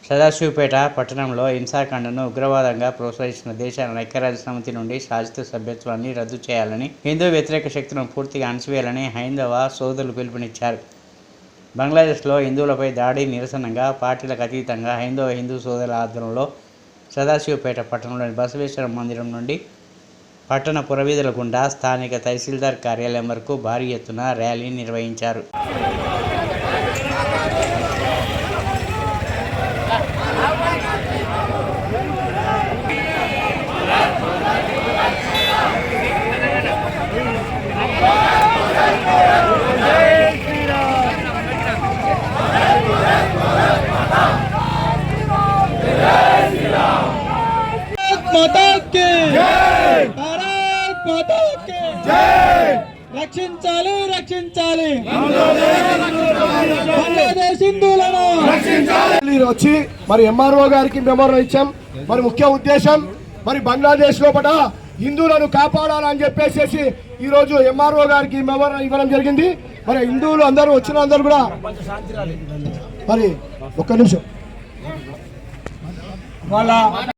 సదాశివపేట పట్టణంలో హింసాకాండను ఉగ్రవాదంగా ప్రోత్సహిస్తున్న దేశాల ఐక్యరాజ్య సమితి నుండి శాశ్వత సభ్యత్వాన్ని రద్దు చేయాలని, హిందూ వ్యతిరేక శక్తులను పూర్తిగా అణచివేయాలని హైందవ సోదరులు పిలుపునిచ్చారు. బంగ్లాదేశ్లో హిందువులపై దాడి నిరసనగా పార్టీలకు అతీతంగా హిందూ సోదరుల ఆధ్వర్యంలో సదాశివపేట పట్టణంలోని బసవేశ్వర మందిరం నుండి పట్టణ పురవీధుల గుండా స్థానిక తహసీల్దార్ కార్యాలయం వరకు భారీ ఎత్తున ర్యాలీ నిర్వహించారు. రక్షించాలి రక్షించాలి బంగ్లాదేశ్ హిందువులను వచ్చి మరి ఎంఆర్ఓ గారికి మెమోరం ఇచ్చాం. మరి ముఖ్య ఉద్దేశం మరి బంగ్లాదేశ్ లోపల హిందువులను కాపాడాలని చెప్పేసి ఈ రోజు ఎంఆర్ఓ గారికి మెమోరం ఇవ్వడం జరిగింది. మరి హిందువులు అందరూ వచ్చిన అందరూ కూడా మరి ఒక్క నిమిషం వాళ్ళ